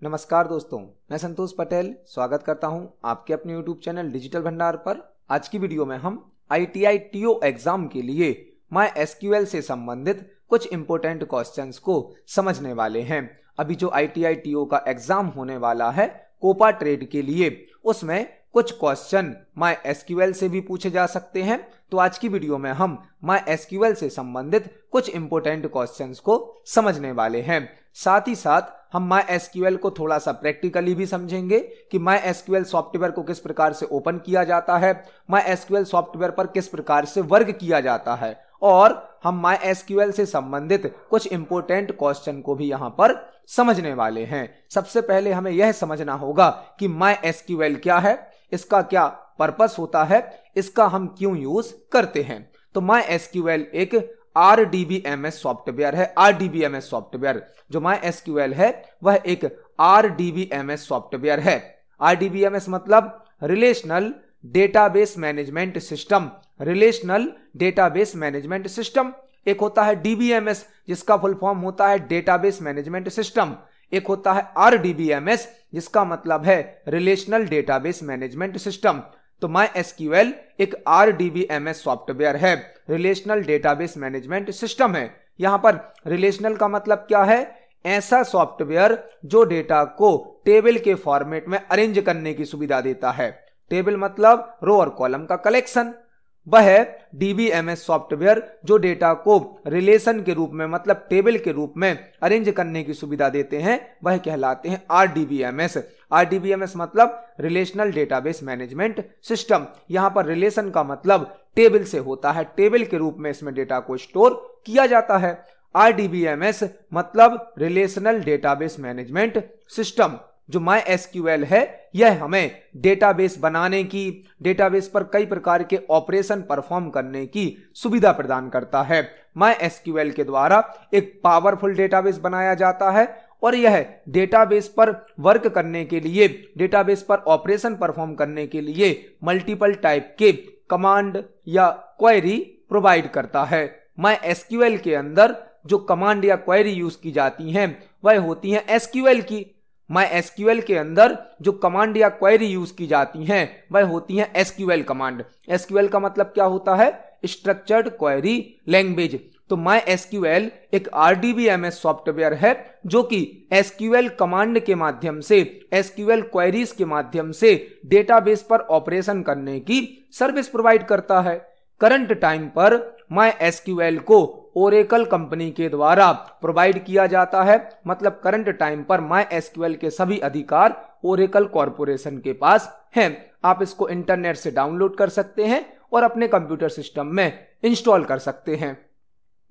नमस्कार दोस्तों, मैं संतोष पटेल स्वागत करता हूं आपके अपने YouTube चैनल डिजिटल भंडार पर। आज की वीडियो में हम ITI TO एग्जाम के लिए MySQL से संबंधित कुछ इंपॉर्टेंट क्वेश्चंस को समझने वाले हैं। अभी जो ITI TO का एग्जाम होने वाला है कोपा ट्रेड के लिए, उसमें कुछ क्वेश्चन MySQL से भी पूछे जा सकते हैं। तो आज की वीडियो में हम MySQL से संबंधित कुछ इंपॉर्टेंट क्वेश्चंस को समझने वाले हैं। साथ ही साथ हम MySQL को थोड़ा सा प्रैक्टिकली भी समझेंगे कि MySQL सॉफ्टवेयर को किस प्रकार से ओपन किया जाता है, MySQL सॉफ्टवेयर पर किस प्रकार से वर्क किया जाता है, और हम MySQL से संबंधित कुछ इंपॉर्टेंट क्वेश्चन को भी यहां पर समझने वाले हैं। सबसे पहले हमें यह समझना होगा कि MySQL क्या है, इसका क्या पर्पस होता है, इसका हम क्यों यूज करते हैं। तो MySQL एक RDBMS सॉफ्टवेयर है। RDBMS सॉफ्टवेयर जो MySQL है वह एक RDBMS सॉफ्टवेयर है। RDBMS मतलब relational database management system. Relational database management system. एक होता है DBMS जिसका फुल फॉर्म होता है डेटाबेस मैनेजमेंट सिस्टम। एक होता है RDBMS जिसका मतलब है रिलेशनल डेटाबेस मैनेजमेंट सिस्टम। तो MySQL एक RDBMS सॉफ्टवेयर है, रिलेशनल डेटाबेस मैनेजमेंट सिस्टम है। यहां पर रिलेशनल का मतलब क्या है? ऐसा सॉफ्टवेयर जो डेटा को टेबल के फॉर्मेट में अरेंज करने की सुविधा देता है। टेबल मतलब रो और कॉलम का कलेक्शन। वह है DBMS सॉफ्टवेयर जो डेटा को रिलेशन के रूप में मतलब टेबल के रूप में अरेंज करने की सुविधा देते हैं, वह कहलाते हैं RDBMS। RDBMS मतलब रिलेशनल डेटाबेस मैनेजमेंट सिस्टम। यहां पर रिलेशन का मतलब टेबल से होता है, टेबल के रूप में इसमें डेटा को स्टोर किया जाता है। RDBMS मतलब रिलेशनल डेटाबेस मैनेजमेंट सिस्टम। जो MySQL है यह हमें डेटाबेस बनाने की, डेटाबेस पर कई प्रकार के ऑपरेशन परफॉर्म करने की सुविधा प्रदान करता है। MySQL के द्वारा एक पावरफुल डेटाबेस बनाया जाता है और यह डेटाबेस पर वर्क करने के लिए, डेटाबेस पर ऑपरेशन परफॉर्म करने के लिए मल्टीपल टाइप के कमांड या क्वेरी प्रोवाइड करता है। MySQL के अंदर जो कमांड या क्वेरी यूज की जाती हैं वह होती हैं SQL की। MySQL के अंदर जो कमांड या क्वेरी यूज की जाती हैं वह होती हैं SQL कमांड। SQL का मतलब क्या होता है? Structured query language. तो MySQL एक RDBMS सॉफ्टवेयर है जो कि SQL कमांड के माध्यम से, SQL क्वेरीज के माध्यम से डेटाबेस पर ऑपरेशन करने की सर्विस प्रोवाइड करता है। करंट टाइम पर MySQL को ओरेकल कंपनी के द्वारा प्रोवाइड किया जाता है। मतलब करंट टाइम पर MySQL के सभी अधिकार ओरेकल कॉर्पोरेशन के पास हैं। आप इसको इंटरनेट से डाउनलोड कर सकते हैं और अपने कंप्यूटर सिस्टम में इंस्टॉल कर सकते हैं।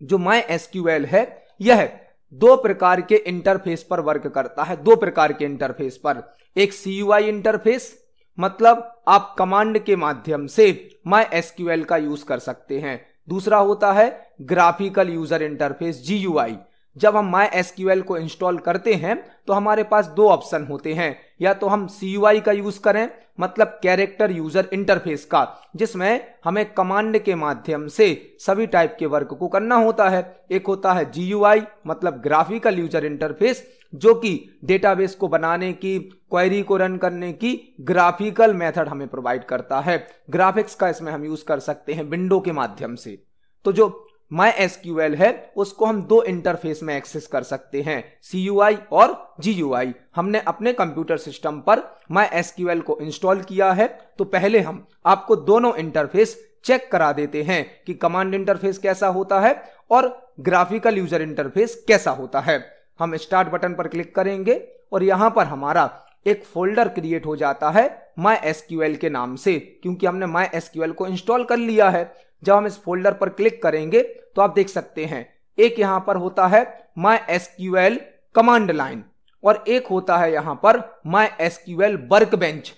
जो MySQL है यह दो प्रकार के इंटरफेस पर वर्क करता है। दो प्रकार के इंटरफेस पर, एक CUI इंटरफेस मतलब आप कमांड के माध्यम से MySQL का यूज कर सकते हैं। दूसरा होता है ग्राफिकल यूजर इंटरफेस GUI। जब हम MySQL को इंस्टॉल करते हैं तो हमारे पास दो ऑप्शन होते हैं, या तो हम CUI का यूज करें मतलब कैरेक्टर यूजर इंटरफेस का, जिसमें हमें कमांड के माध्यम से सभी टाइप के वर्क को करना होता है। एक होता है GUI मतलब ग्राफिकल यूजर इंटरफेस जो कि डेटाबेस को बनाने की, क्वेरी को रन करने की ग्राफिकल मेथड हमें प्रोवाइड करता है। ग्राफिक्स का इसमें हम यूज कर सकते हैं विंडो के माध्यम से। तो जो MySQL है उसको हम दो इंटरफेस में एक्सेस कर सकते हैं, CUI और GUI। हमने अपने कंप्यूटर सिस्टम पर MySQL को इंस्टॉल किया है, तो पहले हम आपको दोनों इंटरफेस चेक करा देते हैं कि कमांड इंटरफेस कैसा होता है और ग्राफिकल यूजर इंटरफेस कैसा होता है। हम स्टार्ट बटन पर क्लिक करेंगे और यहां पर हमारा एक फोल्डर क्रिएट हो जाता है MySQL के नाम से, क्योंकि हमने MySQL को इंस्टॉल कर लिया है। जब हम इस फोल्डर पर क्लिक करेंगे तो आप देख सकते हैं एक यहां पर होता है MySQL कमांड लाइन और एक होता है यहां पर MySQL वर्कबेंच।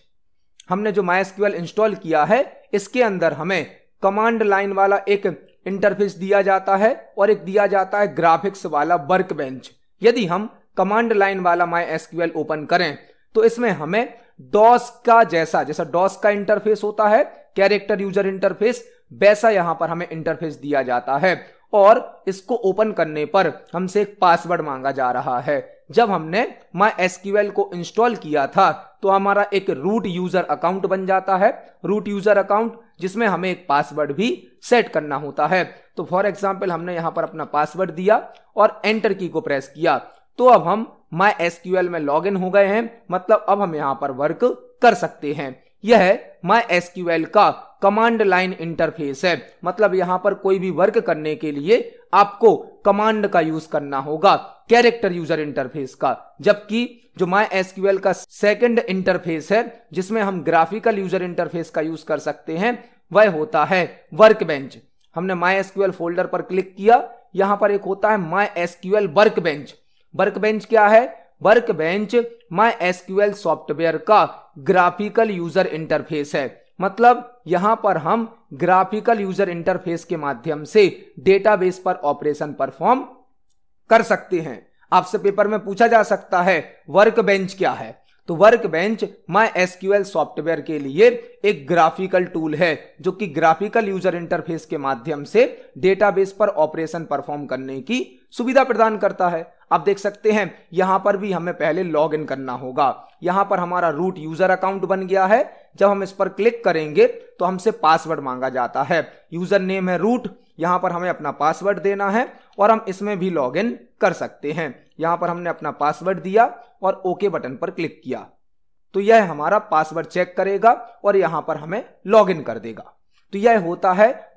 हमने जो MySQL इंस्टॉल किया है इसके अंदर हमें कमांड लाइन वाला एक इंटरफेस दिया जाता है और एक दिया जाता है ग्राफिक्स वाला वर्कबेंच। यदि हम कमांड लाइन वाला MySQL ओपन करें तो इसमें हमें DOS का जैसा DOS का इंटरफेस होता है, कैरेक्टर यूजर इंटरफेस, वैसा यहां पर हमें इंटरफेस दिया जाता है। और इसको ओपन करने पर हमसे एक पासवर्ड मांगा जा रहा है। जब हमने MySQL को इंस्टॉल किया था तो हमारा एक रूट यूजर अकाउंट बन जाता है, रूट यूजर अकाउंट, जिसमें हमें एक पासवर्ड भी सेट करना होता है। तो फॉर एग्जांपल हमने यहां पर अपना पासवर्ड दिया और एंटर की को प्रेस किया, तो अब हम MySQL में लॉगिन हो गए हैं, मतलब अब हम यहां पर वर्क कर सकते हैं। यह MySQL का कमांड लाइन इंटरफेस है, मतलब यहां पर कोई भी वर्क करने के लिए आपको कमांड का यूज करना होगा, कैरेक्टर यूजर इंटरफेस का। जबकि जो MySQL का सेकंड इंटरफेस है जिसमें हम ग्राफिकल यूजर इंटरफेस का यूज कर सकते हैं, वह होता है वर्कबेंच। हमने MySQL फोल्डर पर क्लिक किया, यहां पर एक होता है MySQL वर्कबेंच। वर्कबेंच क्या है? वर्कबेंच MySQL सॉफ्टवेयर का ग्राफिकल यूजर इंटरफेस है, मतलब यहां पर हम ग्राफिकल यूजर इंटरफेस के माध्यम से डेटाबेस पर ऑपरेशन परफॉर्म कर सकते हैं। आपसे पेपर में पूछा जा सकता है वर्कबेंच क्या है, तो वर्कबेंच MySQL सॉफ्टवेयर के लिए एक ग्राफिकल टूल है जो कि ग्राफिकल यूजर इंटरफेस के माध्यम से डेटाबेस पर ऑपरेशन परफॉर्म करने की सुविधा प्रदान करता है। आप देख सकते हैं यहां पर भी हमें पहले लॉग इन करना होगा। यहां पर हमारा रूट यूजर अकाउंट बन गया है। जब हम इस पर क्लिक करेंगे तो हमसे पासवर्ड मांगा जाता है, यूजर नेम है रूट, यहां पर हमें अपना पासवर्ड देना है और हम इसमें भी लॉग इन कर सकते हैं। यहां पर हमने अपना पासवर्ड दिया और ओके बटन पर क्लिक किया तो यह हमारा पासवर्ड चेक करेगा और यहां पर हमें लॉग इन कर देगा। तो यह होता है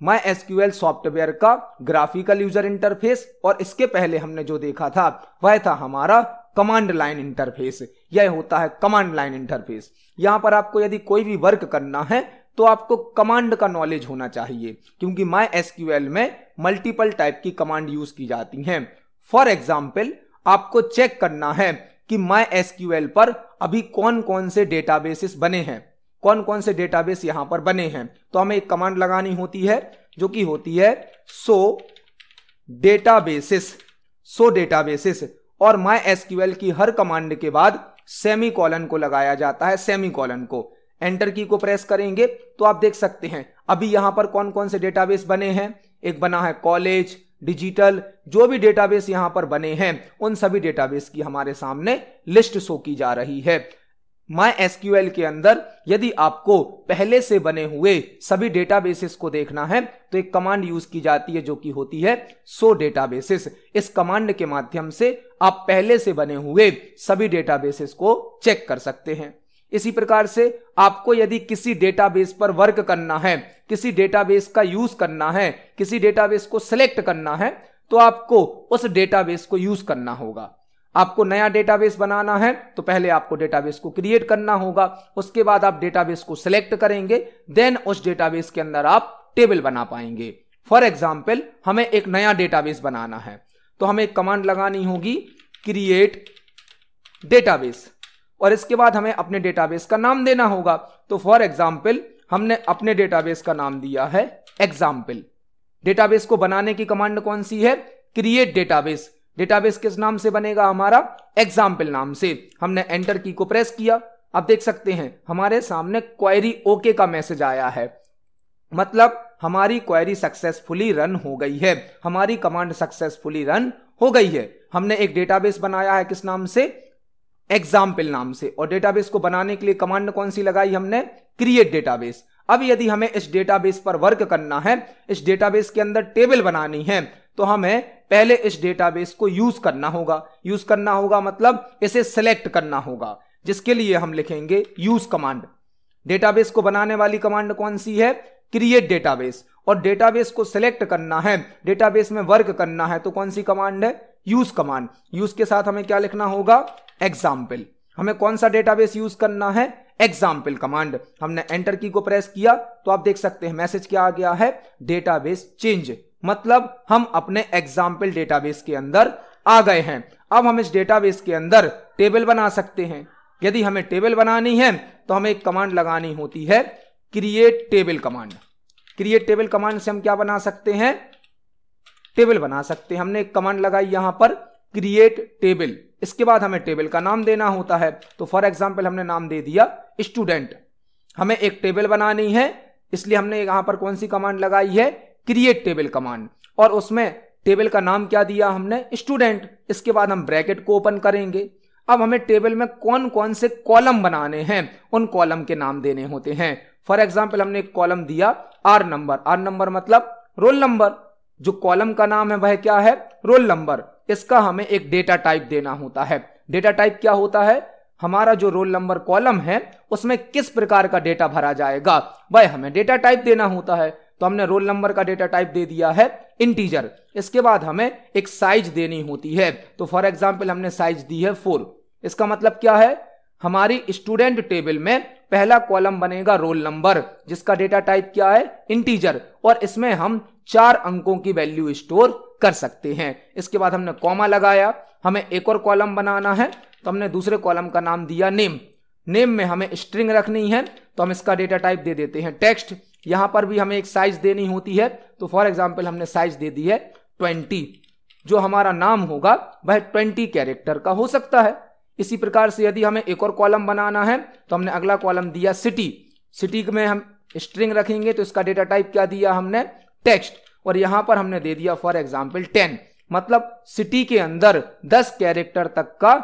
MySQL सॉफ्टवेयर का ग्राफिकल यूजर इंटरफेस। और इसके पहले हमने जो देखा था वह था हमारा कमांड लाइन इंटरफेस। यह होता है कमांड लाइन इंटरफेस। यहां पर आपको यदि कोई भी वर्क करना है तो आपको कमांड का नॉलेज होना चाहिए, क्योंकि MySQL में मल्टीपल टाइप की कमांड यूज की जाती हैं। फॉर एग्जाम्पल आपको चेक करना है कि MySQL पर अभी कौन कौन से डेटाबेसेस बने हैं, कौन कौन से डेटाबेस यहां पर बने हैं, तो हमें एक कमांड लगानी होती है जो कि होती है शो डेटाबेसेस और MySQL की हर कमांड के बाद सेमीकोलन को लगाया जाता है। सेमीकोलन को एंटर की को प्रेस करेंगे तो आप देख सकते हैं अभी यहां पर कौन कौन से डेटाबेस बने हैं। एक बना है कॉलेज, डिजिटल, जो भी डेटाबेस यहां पर बने हैं उन सभी डेटाबेस की हमारे सामने लिस्ट शो की जा रही है। MySQL के अंदर यदि आपको पहले से बने हुए सभी डेटाबेसेस को देखना है तो एक कमांड यूज की जाती है जो कि होती है शो डेटाबेसेस। इस कमांड के माध्यम से आप पहले से बने हुए सभी डेटाबेसेस को चेक कर सकते हैं। इसी प्रकार से आपको यदि किसी डेटाबेस पर वर्क करना है, किसी डेटाबेस का यूज करना है, किसी डेटाबेस को सिलेक्ट करना है, तो आपको उस डेटाबेस को यूज करना होगा। आपको नया डेटाबेस बनाना है तो पहले आपको डेटाबेस को क्रिएट करना होगा, उसके बाद आप डेटाबेस को सिलेक्ट करेंगे, देन उस डेटाबेस के अंदर आप टेबल बना पाएंगे। फॉर एग्जाम्पल हमें एक नया डेटाबेस बनाना है तो हमें एक कमांड लगानी होगी क्रिएट डेटाबेस और इसके बाद हमें अपने डेटाबेस का नाम देना होगा। तो फॉर एग्जाम्पल हमने अपने डेटाबेस का नाम दिया है एग्जाम्पल। डेटाबेस को बनाने की कमांड कौन सी है? Create database. डेटाबेस किस नाम से बनेगा? हमारा एग्जाम्पल नाम से। हमने एंटर की को प्रेस किया, आप देख सकते हैं हमारे सामने क्वेरी ओके का मैसेज आया है, मतलब हमारी क्वेरी सक्सेसफुली रन हो गई है, हमारी कमांड सक्सेसफुली रन हो गई है। हमने एक डेटाबेस बनाया है किस नाम से? एग्जाम्पल नाम से। और डेटाबेस को बनाने के लिए कमांड कौन सी लगाई हमने? Create database. अब यदि हमें इस डेटाबेस पर वर्क करना है, इस डेटाबेस के अंदर टेबल बनानी है, तो हमें पहले इस डेटाबेस को यूज करना होगा मतलब इसे सेलेक्ट करना होगा, जिसके लिए हम लिखेंगे यूज कमांड। डेटाबेस को बनाने वाली कमांड कौन सी है? Create database. और डेटाबेस को सिलेक्ट करना है, डेटाबेस में वर्क करना है, तो कौन सी कमांड है? Use command. यूज के साथ हमें क्या लिखना होगा? एग्जाम्पल। हमें कौन सा डेटाबेस यूज करना है? Example command. हमने एंटर की को प्रेस किया तो आप देख सकते हैं मैसेज क्या आ गया है? डेटाबेस चेंज, मतलब हम अपने एग्जाम्पल डेटाबेस के अंदर आ गए हैं। अब हम इस डेटाबेस के अंदर टेबल बना सकते हैं। यदि हमें टेबल बनानी है तो हमें एक कमांड लगानी होती है create table command. Create table command से हम क्या बना सकते हैं? टेबल बना सकते हैं। हमने एक कमांड लगाई यहां पर क्रिएट टेबल, इसके बाद हमें टेबल का नाम देना होता है। तो फॉर एग्जाम्पल हमने नाम दे दिया स्टूडेंट। हमें एक टेबल बनानी है, इसलिए हमने यहां पर कौन सी कमांड लगाई है? क्रिएट टेबल कमांड, और उसमें टेबल का नाम क्या दिया हमने, स्टूडेंट। इसके बाद हम ब्रैकेट को ओपन करेंगे। अब हमें टेबल में कौन कौन से कॉलम बनाने हैं, उन कॉलम के नाम देने होते हैं। फॉर एग्जाम्पल हमने एक कॉलम दिया आर नंबर, आर नंबर मतलब रोल नंबर। जो कॉलम का नाम है वह क्या है, रोल नंबर। इसका हमें एक डेटा टाइप देना होता है। डेटा टाइप क्या होता है, हमारा जो रोल नंबर कॉलम है उसमें किस प्रकार का डेटा भरा जाएगा वह हमें डेटा टाइप देना होता है। तो हमने रोल नंबर का डेटा टाइप दे दिया है इंटीजर। इसके बाद हमें एक साइज देनी होती है। तो फॉर एग्जाम्पल हमने साइज दी है 4। इसका मतलब क्या है, हमारी स्टूडेंट टेबल में पहला कॉलम बनेगा रोल नंबर, जिसका डेटा टाइप क्या है, इंटीजर, और इसमें हम 4 अंकों की वैल्यू स्टोर कर सकते हैं। इसके बाद हमने कॉमा लगाया। हमें एक और कॉलम बनाना है, तो हमने दूसरे कॉलम का नाम दिया नेम। नेम में हमें स्ट्रिंग रखनी है, तो हम इसका डेटा टाइप दे देते हैं टेक्स्ट। यहां पर भी हमें एक साइज देनी होती है, तो फॉर एग्जाम्पल हमने साइज दे दी है 20। जो हमारा नाम होगा वह 20 कैरेक्टर का हो सकता है। इसी प्रकार से यदि हमें एक और कॉलम बनाना है, तो हमने अगला कॉलम दिया सिटी। सिटी में हम स्ट्रिंग रखेंगे, तो इसका डेटा टाइप क्या दिया हमने, टेक्स्ट, और यहां पर हमने दे दिया फॉर एग्जाम्पल 10। मतलब सिटी के अंदर 10 कैरेक्टर तक का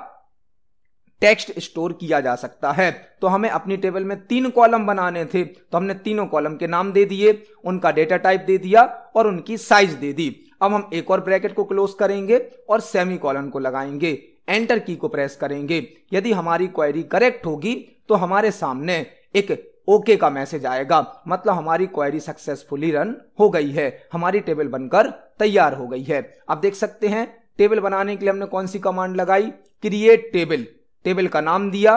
टेक्स्ट स्टोर किया जा सकता है। तो हमें अपनी टेबल में 3 कॉलम बनाने थे, तो हमने तीनों कॉलम के नाम दे दिए, उनका डेटा टाइप दे दिया और उनकी साइज दे दी। अब हम एक और ब्रैकेट को क्लोज करेंगे और सेमी कॉलन को लगाएंगे, एंटर की को प्रेस करेंगे। यदि हमारी क्वेरी करेक्ट होगी तो हमारे सामने एक ओके का मैसेज आएगा, मतलब हमारी क्वेरी सक्सेसफुली रन हो गई है, हमारी टेबल बनकर तैयार हो गई है। अब देख सकते हैं टेबल बनाने के लिए हमने कौन सी कमांड लगाई, क्रिएट टेबल। टेबल का नाम दिया,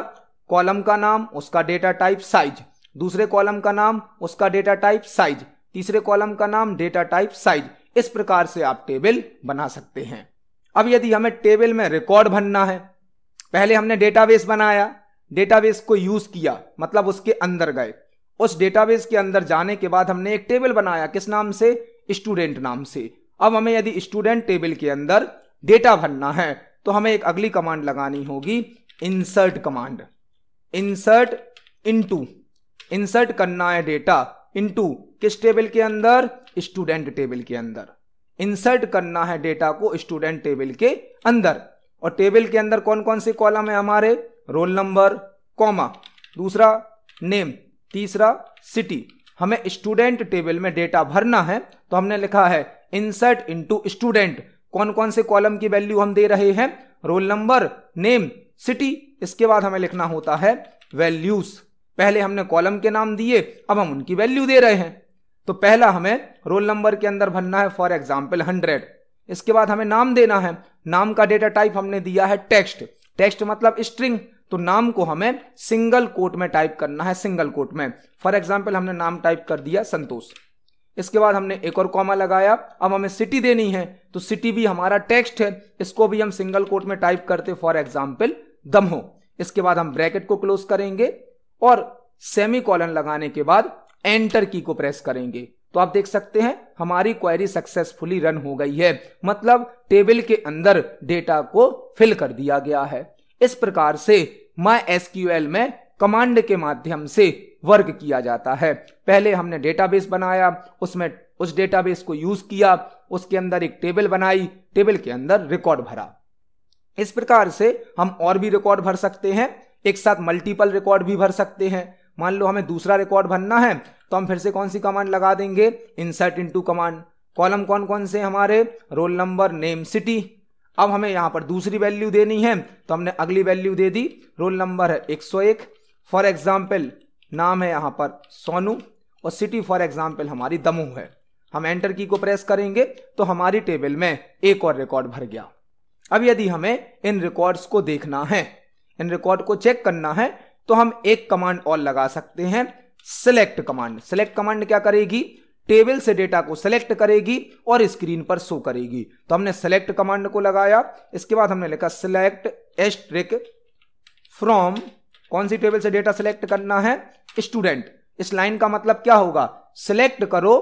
कॉलम का नाम, उसका डेटा टाइप साइज, दूसरे कॉलम का नाम, उसका डेटा टाइप साइज, तीसरे कॉलम का नाम, डेटा टाइप साइज। इस प्रकार से आप टेबल बना सकते हैं। अब यदि हमें टेबल में रिकॉर्ड भरना है, पहले हमने डेटाबेस बनाया, डेटाबेस को यूज किया, मतलब उसके अंदर गए। उस डेटाबेस के अंदर जाने के बाद हमने एक टेबल बनाया, किस नाम से, स्टूडेंट नाम से। अब हमें यदि स्टूडेंट टेबल के अंदर डेटा भरना है, तो हमें एक अगली कमांड लगानी होगी, insert command. Insert into, insert करना है डेटा इनटू किस टेबल के अंदर, स्टूडेंट टेबल के अंदर। इंसर्ट करना है डेटा को स्टूडेंट टेबल के अंदर। और टेबल के अंदर कौन कौन से कॉलम है हमारे, रोल नंबर, कॉमा, दूसरा नेम, तीसरा सिटी। हमें स्टूडेंट टेबल में डेटा भरना है, तो हमने लिखा है इंसर्ट इनटू स्टूडेंट। कौन कौन से कॉलम की वैल्यू हम दे रहे हैं, रोल नंबर, नेम, सिटी। इसके बाद हमें लिखना होता है वैल्यूज। पहले हमने कॉलम के नाम दिए, अब हम उनकी वैल्यू दे रहे हैं। तो पहला हमें रोल नंबर के अंदर भरना है फॉर एग्जाम्पल 100। इसके बाद हमें नाम देना है, नाम का डेटा टाइप हमने दिया है टेक्स्ट। टेक्स्ट मतलब स्ट्रिंग, तो नाम को हमें सिंगल कोट में टाइप करना है, सिंगल कोट में। फॉर एग्जाम्पल हमने नाम टाइप कर दिया संतोष। इसके बाद हमने एक और कॉमा लगाया। अब हमें सिटी देनी है, तो सिटी भी हमारा टेक्स्ट है, इसको भी हम सिंगल कोट में टाइप करते फॉर एग्जाम्पल दमोह। इसके बाद हम ब्रैकेट को क्लोज करेंगे और सेमी कॉलन लगाने के बाद एंटर की को प्रेस करेंगे। तो आप देख सकते हैं हमारी क्वेरी सक्सेसफुली रन हो गई है, मतलब टेबल के अंदर डेटा को फिल कर दिया गया है। इस प्रकार से MySQL में कमांड के माध्यम से वर्क किया जाता है। पहले हमने डेटाबेस बनाया, उसमें उस डेटाबेस को यूज किया, उसके अंदर एक टेबल बनाई, टेबल के अंदर रिकॉर्ड भरा। इस प्रकार से हम और भी रिकॉर्ड भर सकते हैं, एक साथ मल्टीपल रिकॉर्ड भी भर सकते हैं। मान लो हमें दूसरा रिकॉर्ड भरना है, तो हम फिर से कौन सी कमांड लगा देंगे, इंसर्ट इनटू कमांड। कॉलम कौन कौन से हमारे, रोल नंबर, नेम, सिटी। अब हमें यहां पर दूसरी वैल्यू देनी है, तो हमने अगली वैल्यू दे दी। रोल नंबर है 101, फॉर एग्जाम्पल नाम है यहां पर सोनू, और सिटी फॉर एग्जाम्पल हमारी दमोह है। हम एंटर की को प्रेस करेंगे तो हमारी टेबल में एक और रिकॉर्ड भर गया। अब यदि हमें इन रिकॉर्ड्स को देखना है, इन रिकॉर्ड को चेक करना है, तो हम एक कमांड और लगा सकते हैं, सिलेक्ट कमांड। सिलेक्ट कमांड क्या करेगी, टेबल से डेटा को सिलेक्ट करेगी और स्क्रीन पर शो करेगी। तो हमने सिलेक्ट कमांड को लगाया। इसके बाद हमने लिखा सिलेक्ट एस्ट्रिक फ्रॉम, कौन सी टेबल से डेटा सिलेक्ट करना है, स्टूडेंट। इस लाइन का मतलब क्या होगा, सिलेक्ट करो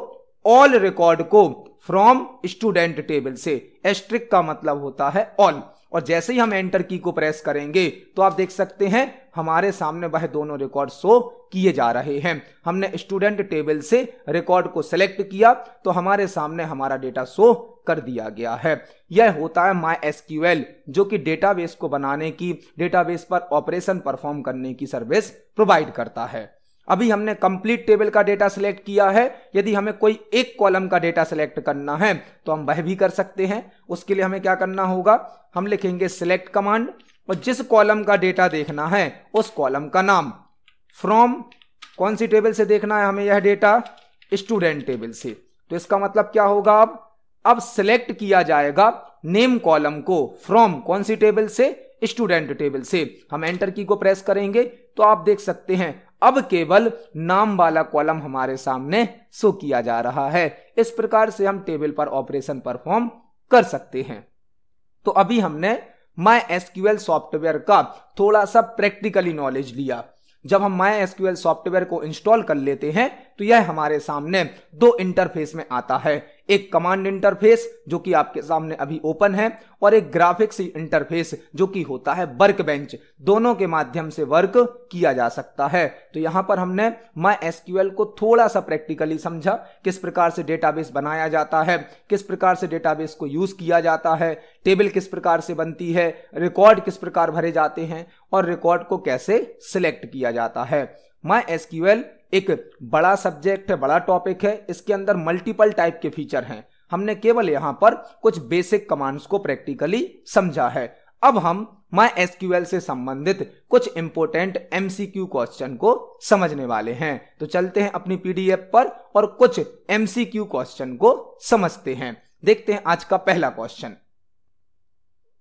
ऑल रिकॉर्ड को फ्रॉम स्टूडेंट टेबल से। एस्ट्रिक का मतलब होता है ऑल। और जैसे ही हम एंटर की को प्रेस करेंगे तो आप देख सकते हैं हमारे सामने वह दोनों रिकॉर्ड शो किए जा रहे हैं। हमने स्टूडेंट टेबल से रिकॉर्ड को सिलेक्ट किया तो हमारे सामने हमारा डेटा शो कर दिया गया है। यह होता है MySQL, जो कि डेटाबेस को बनाने की, डेटाबेस पर ऑपरेशन परफॉर्म करने की सर्विस प्रोवाइड करता है। अभी हमने कंप्लीट टेबल का डेटा सिलेक्ट किया है। यदि हमें कोई एक कॉलम का डेटा सिलेक्ट करना है तो हम वह भी कर सकते हैं। उसके लिए हमें क्या करना होगा, हम लिखेंगे सिलेक्ट कमांड और जिस कॉलम का डेटा देखना है उस कॉलम का नाम, फ्रॉम कौन सी टेबल से देखना है हमें यह डेटा, स्टूडेंट टेबल से। तो इसका मतलब क्या होगा, अब सिलेक्ट किया जाएगा नेम कॉलम को फ्रॉम कौन सी टेबल से, स्टूडेंट टेबल से। हम एंटर की को प्रेस करेंगे तो आप देख सकते हैं अब केवल नाम वाला कॉलम हमारे सामने शो किया जा रहा है। इस प्रकार से हम टेबल पर ऑपरेशन परफॉर्म कर सकते हैं। तो अभी हमने MySQL सॉफ्टवेयर का थोड़ा सा प्रैक्टिकली नॉलेज लिया। जब हम MySQL सॉफ्टवेयर को इंस्टॉल कर लेते हैं तो यह हमारे सामने दो इंटरफेस में आता है, एक कमांड इंटरफेस जो कि आपके सामने अभी ओपन है और एक ग्राफिक्स इंटरफेस जो कि होता है वर्क बेंच। दोनों के माध्यम से वर्क किया जा सकता है। तो यहां पर हमने MySQL को थोड़ा सा प्रैक्टिकली समझा, किस प्रकार से डेटाबेस बनाया जाता है, किस प्रकार से डेटाबेस को यूज किया जाता है, टेबल किस प्रकार से बनती है, रिकॉर्ड किस प्रकार भरे जाते हैं और रिकॉर्ड को कैसे सिलेक्ट किया जाता है। MySQL एक बड़ा सब्जेक्ट है, बड़ा टॉपिक है। इसके अंदर मल्टीपल टाइप के फीचर हैं। हमने केवल यहां पर कुछ बेसिक कमांड्स को प्रैक्टिकली समझा है। अब हम MySQL से संबंधित कुछ इंपोर्टेंट MCQ क्वेश्चन को समझने वाले हैं। तो चलते हैं अपनी PDF पर और कुछ MCQ क्वेश्चन को समझते हैं। देखते हैं आज का पहला क्वेश्चन।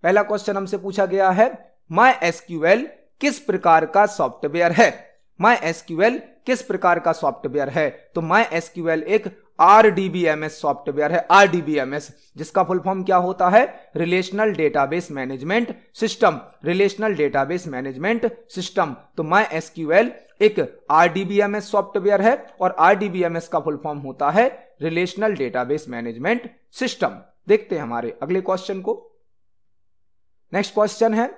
पहला क्वेश्चन हमसे पूछा गया है, MySQL किस प्रकार का सॉफ्टवेयर है। MySQL किस प्रकार का सॉफ्टवेयर है, तो MySQL एक RDBMS सॉफ्टवेयर है। RDBMS जिसका फुल फॉर्म क्या होता है, relational database management system. Relational database management system. तो MySQL एक RDBMS सॉफ्टवेयर है और RDBMS का फुल फॉर्म होता है रिलेशनल डेटाबेस मैनेजमेंट सिस्टम। देखते हैं हमारे अगले क्वेश्चन को। नेक्स्ट क्वेश्चन है,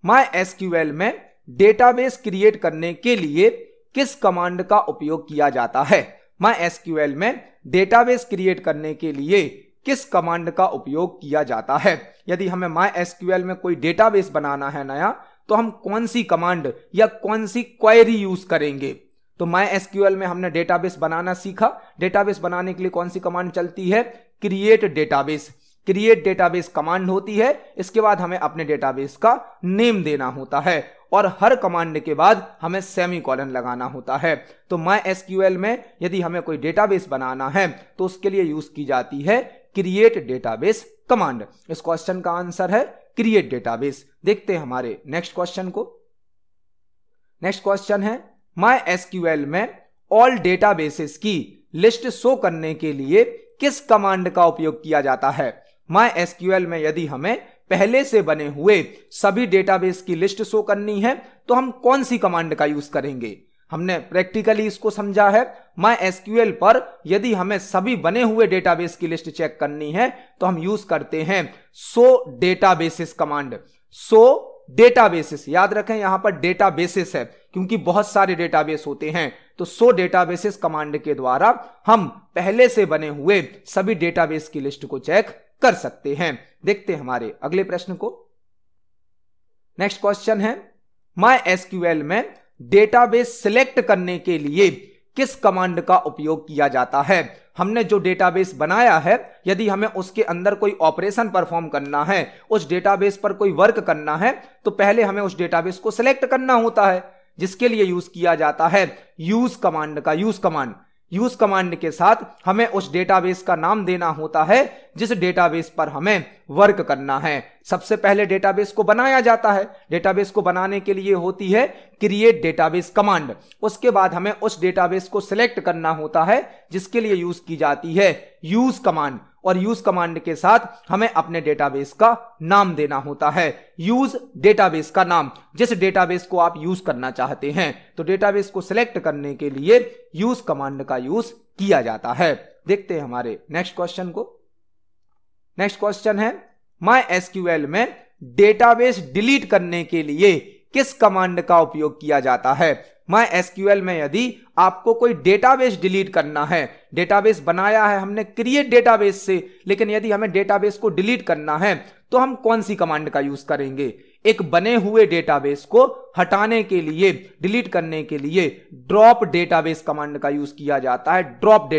MySQL में डेटाबेस क्रिएट करने के लिए किस कमांड का उपयोग किया जाता है। MySQL में डेटाबेस क्रिएट करने के लिए किस कमांड का उपयोग किया जाता है। यदि हमें MySQL में कोई डेटाबेस बनाना है नया, तो हम कौन सी कमांड या कौन सी क्वेरी यूज करेंगे। तो MySQL में हमने डेटाबेस बनाना सीखा। डेटाबेस बनाने के लिए कौन सी कमांड चलती है, create database. Create database command होती है। इसके बाद हमें अपने डेटाबेस का नेम देना होता है और हर कमांड के बाद हमें सेमीकोलन लगाना होता है। तो MySQL में यदि हमें कोई डेटाबेस बनाना है तो उसके लिए यूज की जाती है क्रिएट डेटाबेस कमांड। इस क्वेश्चन का आंसर है क्रिएट डेटाबेस। देखते हैं हमारे नेक्स्ट क्वेश्चन को। नेक्स्ट क्वेश्चन है, MySQL में ऑल डेटाबेसेस की लिस्ट शो करने के लिए किस कमांड का उपयोग किया जाता है। MySQL में यदि हमें पहले से बने हुए सभी डेटाबेस की लिस्ट शो करनी है तो हम कौन सी कमांड का यूज करेंगे। हमने प्रैक्टिकली इसको समझा है। MySQL पर यदि हमें सभी बने हुए डेटाबेस की लिस्ट चेक करनी है तो हम यूज करते हैं show databases command. Show databases, याद रखें यहां पर डेटाबेसेस है क्योंकि बहुत सारे डेटाबेस होते हैं। तो शो डेटाबेसेस कमांड के द्वारा हम पहले से बने हुए सभी डेटाबेस की लिस्ट को चेक कर सकते हैं। देखते हैं हमारे अगले प्रश्न को। नेक्स्ट क्वेश्चन है, MySQL में डेटाबेस सिलेक्ट करने के लिए किस कमांड का उपयोग किया जाता है। हमने जो डेटाबेस बनाया है, यदि हमें उसके अंदर कोई ऑपरेशन परफॉर्म करना है, उस डेटाबेस पर कोई वर्क करना है, तो पहले हमें उस डेटाबेस को सिलेक्ट करना होता है, जिसके लिए यूज किया जाता है यूज कमांड का यूज कमांड। यूज कमांड के साथ हमें उस डेटाबेस का नाम देना होता है जिस डेटाबेस पर हमें वर्क करना है। सबसे पहले डेटाबेस को बनाया जाता है। डेटाबेस को बनाने के लिए होती है क्रिएट डेटाबेस कमांड। उसके बाद हमें उस डेटाबेस को सिलेक्ट करना होता है जिसके लिए यूज की जाती है यूज कमांड। और यूज कमांड के साथ हमें अपने डेटाबेस का नाम देना होता है। यूज डेटाबेस का नाम, जिस डेटाबेस को आप यूज करना चाहते हैं। तो डेटाबेस को सिलेक्ट करने के लिए यूज कमांड का यूज किया जाता है। देखते हैं हमारे नेक्स्ट क्वेश्चन को। नेक्स्ट क्वेश्चन है, MySQL में डेटाबेस डिलीट करने के लिए किस कमांड का उपयोग किया जाता है? MySQL में यदि आपको कोई डेटाबेस डिलीट करना है, डेटाबेस बनाया है हमने क्रिएट डेटाबेस से, लेकिन यदि हमें डेटाबेस को डिलीट करना है तो हम कौन सी कमांड का यूज करेंगे? एक बने हुए डेटाबेस को हटाने के लिए, डिलीट करने के लिए ड्रॉप डेटाबेस कमांड का यूज किया जाता है। ड्रॉप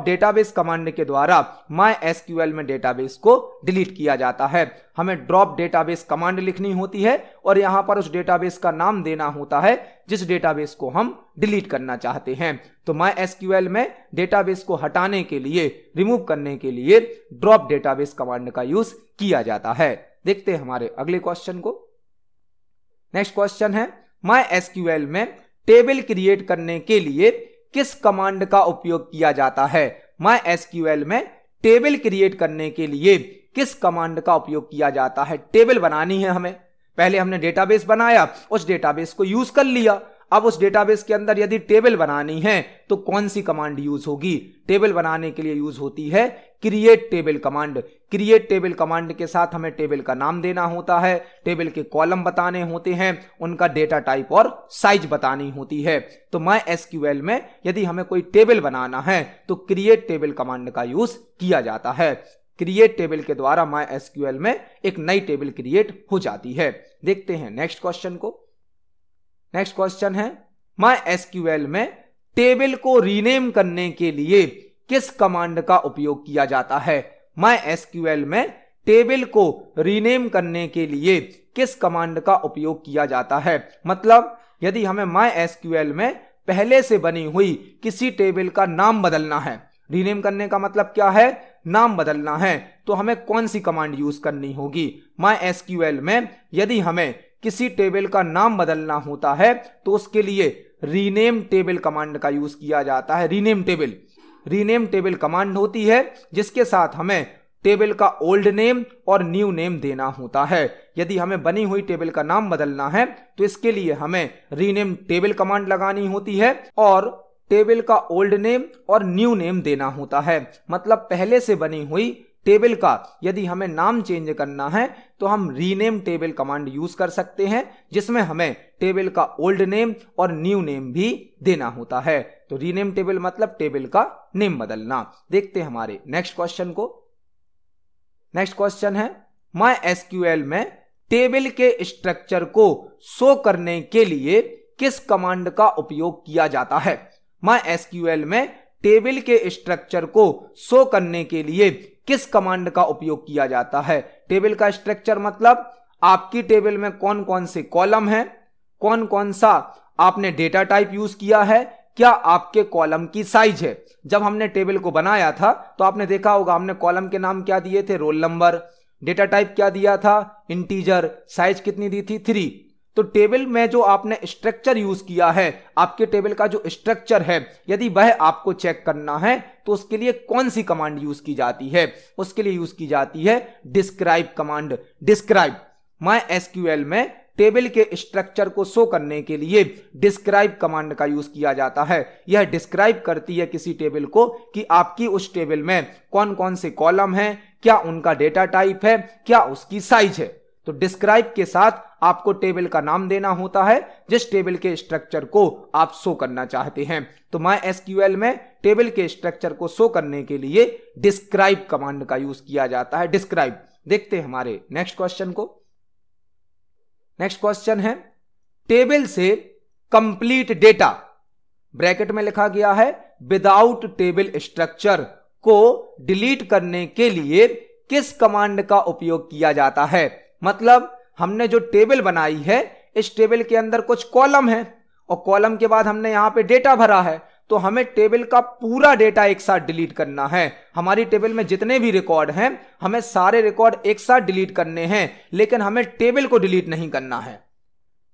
डेटाबेस कमांड के द्वारा MySQL में डेटाबेस को डिलीट किया जाता है। हमें ड्रॉप डेटाबेस कमांड लिखनी होती है और यहां पर उस डेटाबेस का नाम देना होता है जिस डेटाबेस को हम डिलीट करना चाहते हैं। तो MySQL में डेटाबेस को हटाने के लिए, रिमूव करने के लिए ड्रॉप डेटाबेस कमांड का यूज किया जाता है। देखते हैं हमारे अगले क्वेश्चन को। नेक्स्ट क्वेश्चन है, MySQL में टेबल क्रिएट करने के लिए किस कमांड का उपयोग किया जाता है? MySQL में टेबल क्रिएट करने के लिए किस कमांड का उपयोग किया जाता है? टेबल बनानी है हमें, पहले हमने डेटाबेस बनाया, उस डेटाबेस को यूज कर लिया, अब उस डेटाबेस के अंदर यदि टेबल बनानी है तो कौन सी कमांड यूज होगी? टेबल बनाने के लिए यूज होती है create table command. Create table command के साथ हमें टेबल का नाम देना होता है, टेबल के कॉलम बताने होते हैं, उनका डेटा टाइप और साइज बतानी होती है। तो MySQL में यदि हमें कोई टेबल बनाना है तो क्रिएट टेबल कमांड का यूज किया जाता है। क्रिएट टेबल के द्वारा MySQL में एक नई टेबल क्रिएट हो जाती है। देखते हैं नेक्स्ट क्वेश्चन को। नेक्स्ट क्वेश्चन है, MySQL में टेबल को रीनेम करने के लिए किस कमांड का उपयोग किया जाता है? MySQL में टेबल को रीनेम करने के लिए किस कमांड का उपयोग किया जाता है? मतलब यदि हमें MySQL में पहले से बनी हुई किसी टेबल का नाम बदलना है, रीनेम करने का मतलब क्या है? नाम बदलना है, तो हमें कौन सी कमांड यूज करनी होगी? MySQL में यदि हमें किसी टेबल का नाम बदलना होता है तो उसके लिए रीनेम टेबल कमांड का यूज किया जाता है। रीनेम टेबल कमांड होती है जिसके साथ हमें टेबल का ओल्ड नेम और न्यू नेम देना होता है। यदि हमें बनी हुई टेबल का नाम बदलना है तो इसके लिए हमें रीनेम टेबल कमांड लगानी होती है और टेबल का ओल्ड नेम और न्यू नेम देना होता है। मतलब पहले से बनी हुई टेबल का यदि हमें नाम चेंज करना है तो हम रीनेम टेबल कमांड यूज कर सकते हैं, जिसमें हमें टेबल का ओल्ड नेम और न्यू नेम भी देना होता है। तो रीनेम टेबल मतलब टेबल का नेम बदलना। देखते हैं हमारे नेक्स्ट क्वेश्चन को। नेक्स्ट क्वेश्चन है, MySQL में टेबल के स्ट्रक्चर को शो करने के लिए किस कमांड का उपयोग किया जाता है? MySQL में टेबल के स्ट्रक्चर को शो करने के लिए किस कमांड का उपयोग किया जाता है? टेबल का स्ट्रक्चर मतलब आपकी टेबल में कौन कौन से कॉलम हैं, कौन कौन सा आपने डेटा टाइप यूज किया है, क्या आपके कॉलम की साइज है। जब हमने टेबल को बनाया था तो आपने देखा होगा हमने कॉलम के नाम क्या दिए थे? Roll number. डेटा टाइप क्या दिया था? इंटीजर। साइज कितनी दी थी? 3। तो टेबल में जो आपने स्ट्रक्चर यूज किया है, आपके टेबल का जो स्ट्रक्चर है, यदि वह आपको चेक करना है तो उसके लिए कौन सी कमांड यूज की जाती है? उसके लिए यूज की जाती है डिस्क्राइब कमांड। डिस्क्राइब। MySQL में टेबल के स्ट्रक्चर को शो करने के लिए डिस्क्राइब कमांड का यूज किया जाता है। यह डिस्क्राइब करती है किसी टेबल को कि आपकी उस टेबल में कौन कौन से कॉलम हैं, क्या उनका डेटा टाइप है, क्या उसकी साइज है। तो डिस्क्राइब के साथ आपको टेबल का नाम देना होता है जिस टेबल के स्ट्रक्चर को आप शो करना चाहते हैं। तो MySQL में टेबल के स्ट्रक्चर को शो करने के लिए डिस्क्राइब कमांड का यूज किया जाता है। डिस्क्राइब। देखते हैं हमारे नेक्स्ट क्वेश्चन को। नेक्स्ट क्वेश्चन है, टेबल से कंप्लीट डेटा, ब्रैकेट में लिखा गया है विदाउट टेबल स्ट्रक्चर, को डिलीट करने के लिए किस कमांड का उपयोग किया जाता है? मतलब हमने जो टेबल बनाई है, इस टेबल के अंदर कुछ कॉलम है और कॉलम के बाद हमने यहां पे डेटा भरा है, तो हमें टेबल का पूरा डेटा एक साथ डिलीट करना है। हमारी टेबल में जितने भी रिकॉर्ड हैं, हमें सारे रिकॉर्ड एक साथ डिलीट करने हैं, लेकिन हमें टेबल को डिलीट नहीं करना है।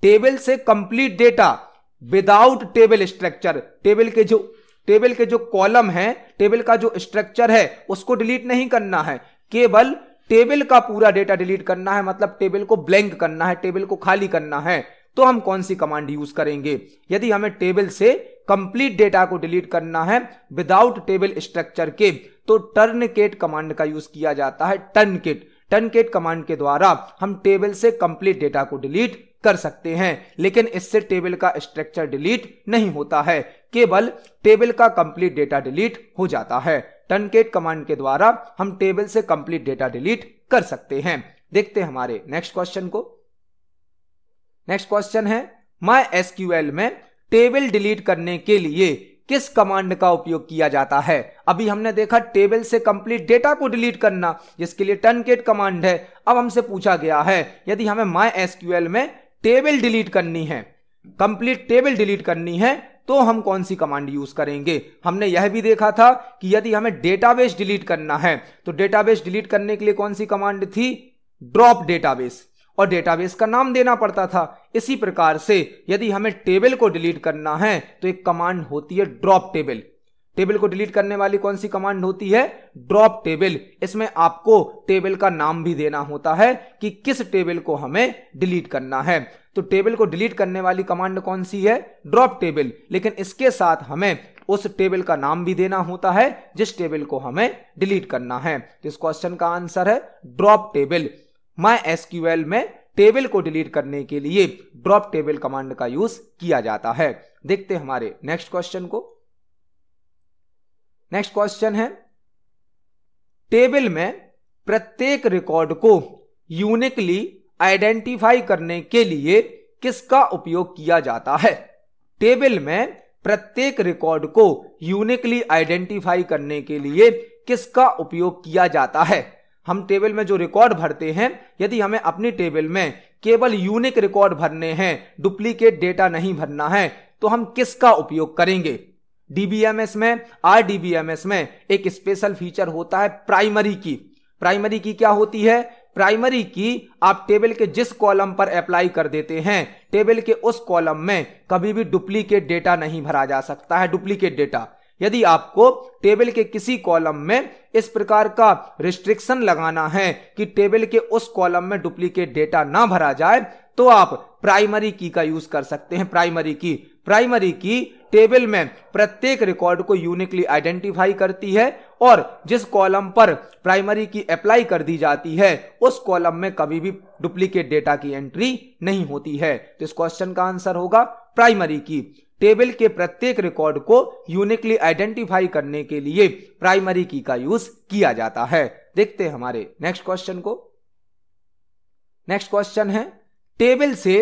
टेबल से complete data without table structure, table के जो कॉलम है, टेबल का जो स्ट्रक्चर है, उसको डिलीट नहीं करना है, केवल टेबल का पूरा डेटा डिलीट करना है। मतलब टेबल को ब्लैंक करना है, टेबल को खाली करना है। तो हम कौन सी कमांड यूज करेंगे? यदि हमें टेबल से कंप्लीट डेटा को डिलीट करना है विदाउट टेबल स्ट्रक्चर के, तो टर्नकेट कमांड का यूज किया जाता है। टर्नकेट कमांड के द्वारा हम टेबल से कंप्लीट डेटा को डिलीट कर सकते हैं, लेकिन इससे टेबल का स्ट्रक्चर डिलीट नहीं होता है, केवल टेबल का कंप्लीट डेटा डिलीट हो जाता है। टर्नकेट कमांड के द्वारा हम टेबल से कंप्लीट डेटा डिलीट कर सकते हैं। देखते हैं हमारे नेक्स्ट क्वेश्चन को। नेक्स्ट क्वेश्चन है, MySQL में टेबल डिलीट करने के लिए किस कमांड का उपयोग किया जाता है। अभी हमने देखा टेबल से कंप्लीट डेटा को डिलीट करना, जिसके लिए टर्नकेट कमांड है। अब हमसे पूछा गया है यदि हमें MySQL में टेबल डिलीट करनी है, कंप्लीट टेबल डिलीट करनी है, तो हम कौन सी कमांड यूज करेंगे। हमने यह भी देखा था कि यदि हमें डेटाबेस डिलीट करना है तो डेटाबेस डिलीट करने के लिए कौन सी कमांड थी, ड्रॉप डेटाबेस, और डेटाबेस का नाम देना पड़ता था। इसी प्रकार से यदि हमें टेबल को डिलीट करना है तो एक कमांड होती है ड्रॉप टेबल। टेबल को डिलीट करने वाली कौन सी कमांड होती है, ड्रॉप टेबल। इसमें आपको टेबल का नाम भी देना होता है कि किस टेबल को हमें डिलीट करना है। तो टेबल को डिलीट करने वाली कमांड कौन सी है, ड्रॉप टेबल, लेकिन इसके साथ हमें उस टेबल का नाम भी देना होता है जिस टेबल को हमें डिलीट करना है। तो इस क्वेश्चन का आंसर है ड्रॉप टेबल। MySQL में टेबल को डिलीट करने के लिए ड्रॉप टेबल कमांड का यूज किया जाता है। देखते हैं हमारे नेक्स्ट क्वेश्चन को। नेक्स्ट क्वेश्चन है, टेबल में प्रत्येक रिकॉर्ड को यूनिकली आइडेंटिफाई करने के लिए किसका उपयोग किया जाता है। टेबल में प्रत्येक रिकॉर्ड को यूनिकली आइडेंटिफाई करने के लिए किसका उपयोग किया जाता है। हम टेबल में जो रिकॉर्ड भरते हैं, यदि हमें अपनी टेबल में केवल यूनिक रिकॉर्ड भरने हैं, डुप्लीकेट डेटा नहीं भरना है, तो हम किसका उपयोग करेंगे। डीबीएमएस में, आरडीबीएमएस में एक स्पेशल फीचर होता है प्राइमरी की। प्राइमरी की क्या होती है, प्राइमरी की आप टेबल के जिस कॉलम पर अप्लाई कर देते हैं, टेबल के उस कॉलम में कभी भी डुप्लीकेट डेटा नहीं भरा जा सकता है। डुप्लीकेट डेटा, यदि आपको टेबल के किसी कॉलम में इस प्रकार का रिस्ट्रिक्शन लगाना है कि टेबल के उस कॉलम में डुप्लीकेट डेटा ना भरा जाए, तो आप प्राइमरी की का यूज कर सकते हैं। प्राइमरी की टेबल में प्रत्येक रिकॉर्ड को यूनिकली आइडेंटिफाई करती है और जिस कॉलम पर प्राइमरी की अप्लाई कर दी जाती है उस कॉलम में कभी भी डुप्लीकेट डेटा की एंट्री नहीं होती है। तो इस क्वेश्चन का आंसर होगा प्राइमरी की। टेबल के प्रत्येक रिकॉर्ड को यूनिकली आइडेंटिफाई करने के लिए प्राइमरी की का यूज किया जाता है। देखते हैं हमारे नेक्स्ट क्वेश्चन को। नेक्स्ट क्वेश्चन है, टेबल से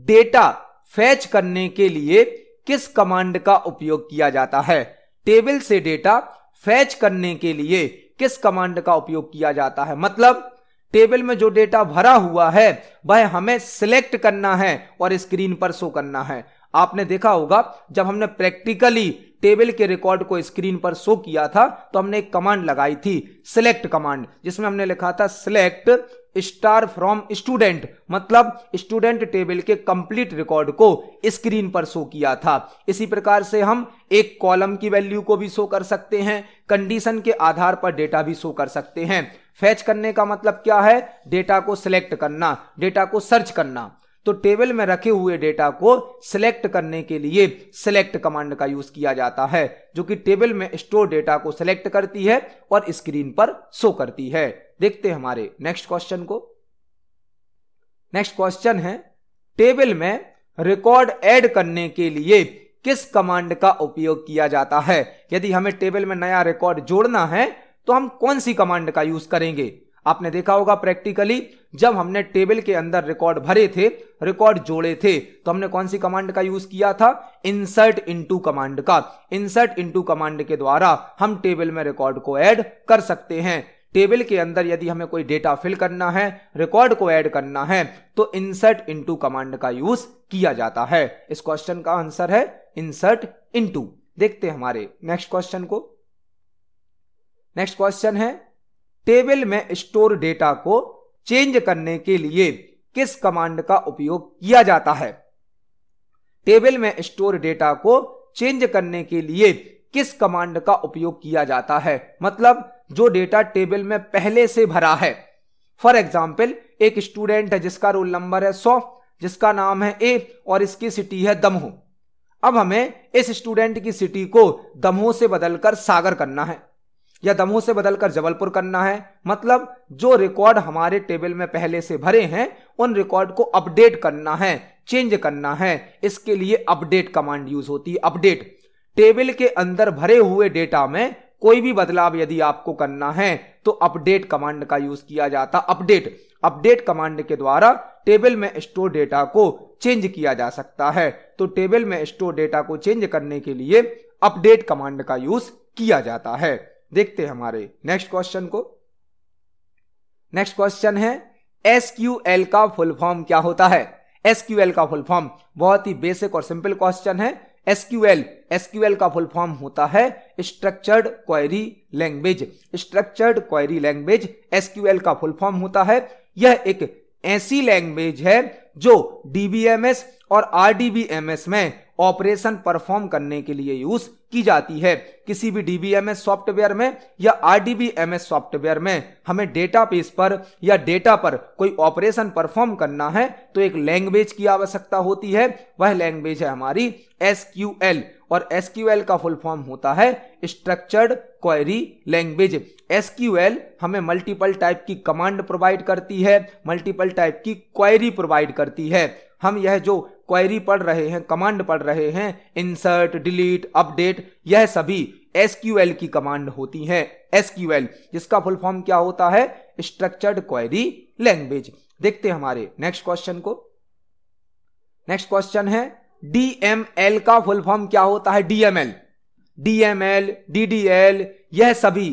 डेटा फैच करने के लिए किस कमांड का उपयोग किया जाता है। टेबल से डेटा फैच करने के लिए किस कमांड का उपयोग किया जाता है, मतलब टेबल में जो डेटा भरा हुआ है वह हमें सिलेक्ट करना है और स्क्रीन पर शो करना है। आपने देखा होगा जब हमने प्रैक्टिकली टेबल के रिकॉर्ड को स्क्रीन पर शो किया था तो हमने एक कमांड लगाई थी सिलेक्ट कमांड, जिसमें हमने लिखा था सिलेक्ट स्टार फ्रॉम स्टूडेंट, मतलब स्टूडेंट टेबल के कंप्लीट रिकॉर्ड को स्क्रीन पर शो किया था। इसी प्रकार से हम एक कॉलम की वैल्यू को भी शो कर सकते हैं, कंडीशन के आधार पर डेटा भी शो कर सकते हैं। फैच करने का मतलब क्या है, डेटा को सिलेक्ट करना, डेटा को सर्च करना। तो टेबल में रखे हुए डेटा को सिलेक्ट करने के लिए सिलेक्ट कमांड का यूज किया जाता है, जो कि टेबल में स्टोर डेटा को सिलेक्ट करती है और स्क्रीन पर शो करती है। देखते हैं हमारे नेक्स्ट क्वेश्चन को। नेक्स्ट क्वेश्चन है, टेबल में रिकॉर्ड ऐड करने के लिए किस कमांड का उपयोग किया जाता है। यदि हमें टेबल में नया रिकॉर्ड जोड़ना है तो हम कौन सी कमांड का यूज करेंगे। आपने देखा होगा प्रैक्टिकली जब हमने टेबल के अंदर रिकॉर्ड भरे थे, रिकॉर्ड जोड़े थे, तो हमने कौन सी कमांड का यूज किया था, इंसर्ट इनटू कमांड का। इंसर्ट इनटू कमांड के द्वारा हम टेबल में रिकॉर्ड को ऐड कर सकते हैं। टेबल के अंदर यदि हमें कोई डेटा फिल करना है, रिकॉर्ड को ऐड करना है, तो इंसर्ट इनटू कमांड का यूज किया जाता है। इस क्वेश्चन का आंसर है इंसर्ट इनटू। देखते हैं हमारे नेक्स्ट क्वेश्चन को। नेक्स्ट क्वेश्चन है, टेबल में स्टोर डेटा को चेंज करने के लिए किस कमांड का उपयोग किया जाता है। टेबल में स्टोर डेटा को चेंज करने के लिए किस कमांड का उपयोग किया जाता है, मतलब जो डेटा टेबल में पहले से भरा है। फॉर एग्जाम्पल एक स्टूडेंट है जिसका रोल नंबर है 100, जिसका नाम है ए और इसकी सिटी है दमोह। अब हमें इस स्टूडेंट की सिटी को दमोह से बदलकर सागर करना है, या दमोह से बदलकर जबलपुर करना है। मतलब जो रिकॉर्ड हमारे टेबल में पहले से भरे हैं उन रिकॉर्ड को अपडेट करना है, चेंज करना है। इसके लिए अपडेट कमांड यूज होती है। अपडेट, टेबल के अंदर भरे हुए डेटा में कोई भी बदलाव यदि आपको करना है तो अपडेट कमांड का यूज किया जाता। अपडेट कमांड के द्वारा टेबल में स्टोर डेटा को चेंज किया जा सकता है। तो टेबल में स्टोर डेटा को चेंज करने के लिए अपडेट कमांड का यूज किया जाता है। देखते हैं हमारे नेक्स्ट क्वेश्चन को। नेक्स्ट क्वेश्चन है एसक्यूएल का फुल फॉर्म क्या होता है। एसक्यूएल का फुल फॉर्म बहुत ही बेसिक और सिंपल क्वेश्चन है। एसक्यूएल का फुल फॉर्म होता है structured query language. Structured query language SQL का फुल फॉर्म होता है। यह एक ऐसी लैंग्वेज है जो डीबीएमएस और आरडीबीएमएस में ऑपरेशन परफॉर्म करने के लिए यूज की जाती है। किसी भी डीबीएमएस सॉफ्टवेयर में या आरडीबीएमएस सॉफ्टवेयर में हमें डेटाबेस पर या डेटा पर कोई ऑपरेशन परफॉर्म करना है तो एक लैंग्वेज की आवश्यकता होती है। वह लैंग्वेज है हमारी एसक्यूएल और एसक्यूएल का फुल फॉर्म होता है स्ट्रक्चर्ड क्वेरी लैंग्वेज। एसक्यूएल हमें मल्टीपल टाइप की कमांड प्रोवाइड करती है, मल्टीपल टाइप की क्वेरी प्रोवाइड करती है। हम यह जो क्वेरी पढ़ रहे हैं, कमांड पढ़ रहे हैं, इंसर्ट, डिलीट, अपडेट, यह सभी एसक्यूएल की कमांड होती हैं। एसक्यूएल जिसका फुल फॉर्म क्या होता है स्ट्रक्चर्ड क्वेरी लैंग्वेज। देखते हैं हमारे नेक्स्ट क्वेश्चन को। नेक्स्ट क्वेश्चन है डीएमएल का फुल फॉर्म क्या होता है। डीएमएल, डीडीएल यह सभी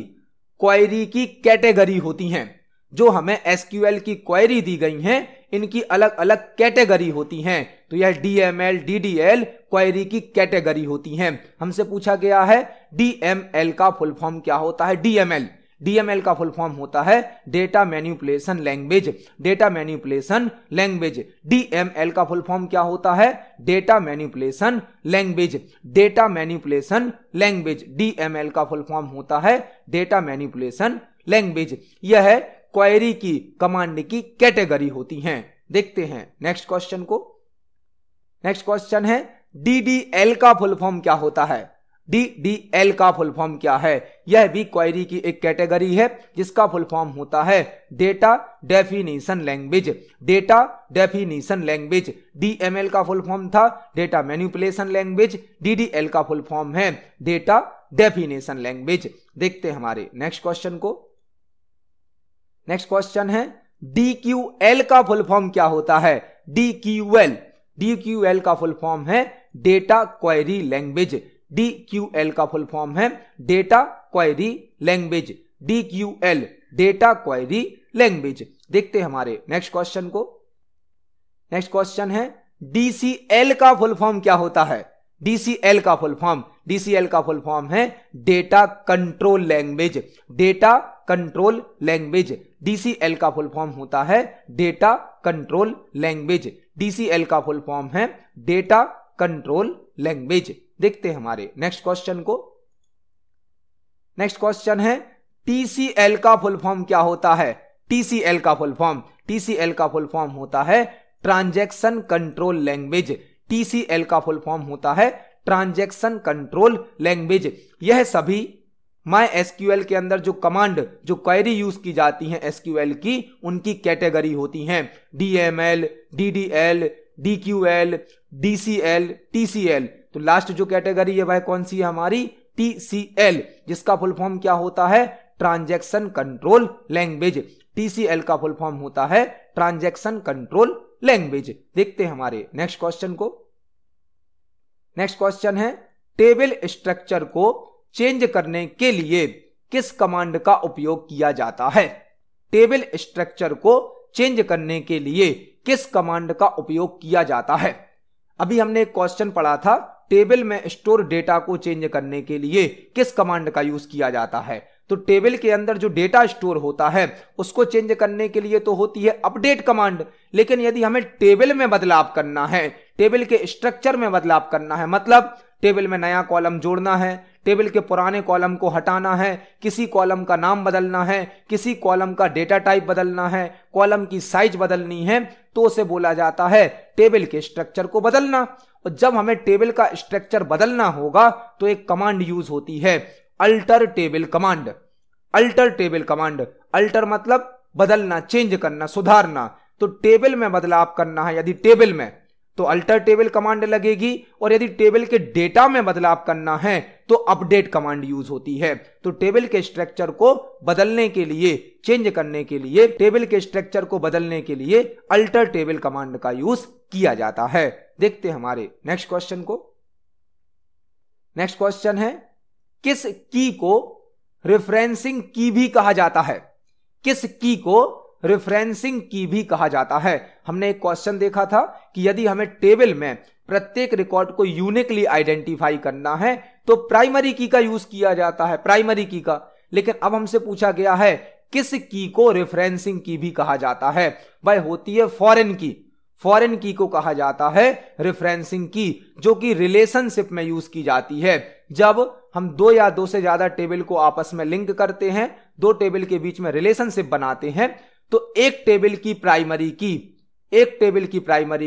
क्वेरी की कैटेगरी होती हैं। जो हमें एसक्यूएल की क्वेरी दी गई हैं इनकी अलग अलग कैटेगरी होती हैं। तो यह डीएमएल, डीडीएल क्वेरी की कैटेगरी होती हैं। हमसे पूछा गया है डीएमएल का फुल फॉर्म क्या होता है। डीएमएल का फुल फॉर्म होता है data manipulation language. Data manipulation language DML का फुल फॉर्म क्या होता है data manipulation language. Data manipulation language DML का फुल फॉर्म होता है डेटा मैनिपुलेशन लैंग्वेज। यह क्वेरी की कमांड की कैटेगरी होती हैं। देखते हैं नेक्स्ट क्वेश्चन को। नेक्स्ट क्वेश्चन है डीडीएल का फुल फॉर्म क्या होता है। डीडीएल का फुल फॉर्म क्या है। यह भी क्वेरी की एक कैटेगरी है जिसका फुल फॉर्म होता है data definition language. Data definition language DML का फुल फॉर्म था डेटा मैनिपुलेशन लैंग्वेज। डीडीएल का फुल फॉर्म है डेटा डेफिनेशन लैंग्वेज। देखते हैं हमारे नेक्स्ट क्वेश्चन को। नेक्स्ट क्वेश्चन है डीक्यूएल का फुल फॉर्म क्या होता है। डीक्यूएल का फुल फॉर्म है डेटा क्वेरी लैंग्वेज। डीक्यूएल का फुल फॉर्म है data query language. DQL data query language. देखते हैं हमारे नेक्स्ट क्वेश्चन को। नेक्स्ट क्वेश्चन है डीसीएल का फुल फॉर्म क्या होता है। डीसीएल का फुल फॉर्म है data control language. Data control language DCL का फुल फॉर्म होता है डेटा कंट्रोल लैंग्वेज। डीसीएल का फुल फॉर्म है डेटा कंट्रोल लैंग्वेज। देखते हैं हमारे नेक्स्ट क्वेश्चन को। नेक्स्ट क्वेश्चन है टीसीएल का फुल फॉर्म क्या होता है। टीसीएल का फुल फॉर्म होता है ट्रांजैक्शन कंट्रोल लैंग्वेज। टीसीएल का फुल फॉर्म होता है ट्रांजैक्शन कंट्रोल लैंग्वेज। यह सभी माई एसक्यूएल के अंदर जो कमांड जो क्वेरी यूज की जाती हैं एसक्यूएल की उनकी कैटेगरी होती हैं डीएमएल, डीडीएल, डीक्यूएल, डीसीएल, टीसीएल। तो लास्ट जो कैटेगरी है वह कौन सी है हमारी टीसीएल जिसका फुल फॉर्म क्या होता है ट्रांजैक्शन कंट्रोल लैंग्वेज। टीसीएल का फुल फॉर्म होता है ट्रांजैक्शन कंट्रोल लैंग्वेज। देखते हैं हमारे नेक्स्ट क्वेश्चन को। नेक्स्ट क्वेश्चन है टेबल स्ट्रक्चर को चेंज करने के लिए किस कमांड का उपयोग किया जाता है। टेबल स्ट्रक्चर को चेंज करने के लिए किस कमांड का उपयोग किया जाता है। अभी हमने एक क्वेश्चन पढ़ा था टेबल में स्टोर डेटा को चेंज करने के लिए किस कमांड का यूज किया जाता है। तो टेबल के अंदर जो डेटा स्टोर होता है उसको चेंज करने के लिए तो होती है अपडेट कमांड। लेकिन यदि हमें टेबल में बदलाव करना है, टेबल के स्ट्रक्चर में बदलाव करना है, मतलब टेबल में नया कॉलम जोड़ना है, टेबल के पुराने कॉलम को हटाना है, किसी कॉलम का नाम बदलना है, किसी कॉलम का डेटा टाइप बदलना है, कॉलम की साइज बदलनी है, तो उसे बोला जाता है टेबल के स्ट्रक्चर को बदलना। और जब हमें टेबल का स्ट्रक्चर बदलना होगा तो एक कमांड यूज होती है alter table command. Alter table command. Alter मतलब बदलना, चेंज करना, सुधारना। तो टेबल में बदलाव करना है यदि टेबल में, तो अल्टर टेबल कमांड लगेगी, और यदि टेबल के डेटा में बदलाव करना है तो अपडेट कमांड यूज होती है। तो टेबल के स्ट्रक्चर को बदलने के लिए, चेंज करने के लिए, टेबल के स्ट्रक्चर को बदलने के लिए अल्टर टेबल कमांड का यूज किया जाता है। देखते हैं हमारे नेक्स्ट क्वेश्चन को। नेक्स्ट क्वेश्चन है, किस की को रेफरेंसिंग की भी कहा जाता है? किस की को रेफरेंसिंग की भी कहा जाता है? हमने एक क्वेश्चन देखा था कि यदि हमें टेबल में प्रत्येक रिकॉर्ड को यूनिकली आइडेंटिफाई करना है तो प्राइमरी की का यूज किया जाता है, प्राइमरी की का। लेकिन अब हमसे पूछा गया है किस की को रेफरेंसिंग की भी कहा जाता है? वह होती है फॉरेन की। फॉरेन की को कहा जाता है रेफरेंसिंग की, जो कि रिलेशनशिप में यूज की जाती है। जब हम दो या दो से ज्यादा टेबल को आपस में लिंक करते हैं, दो टेबल के बीच में रिलेशनशिप बनाते हैं, तो एक टेबल की प्राइमरी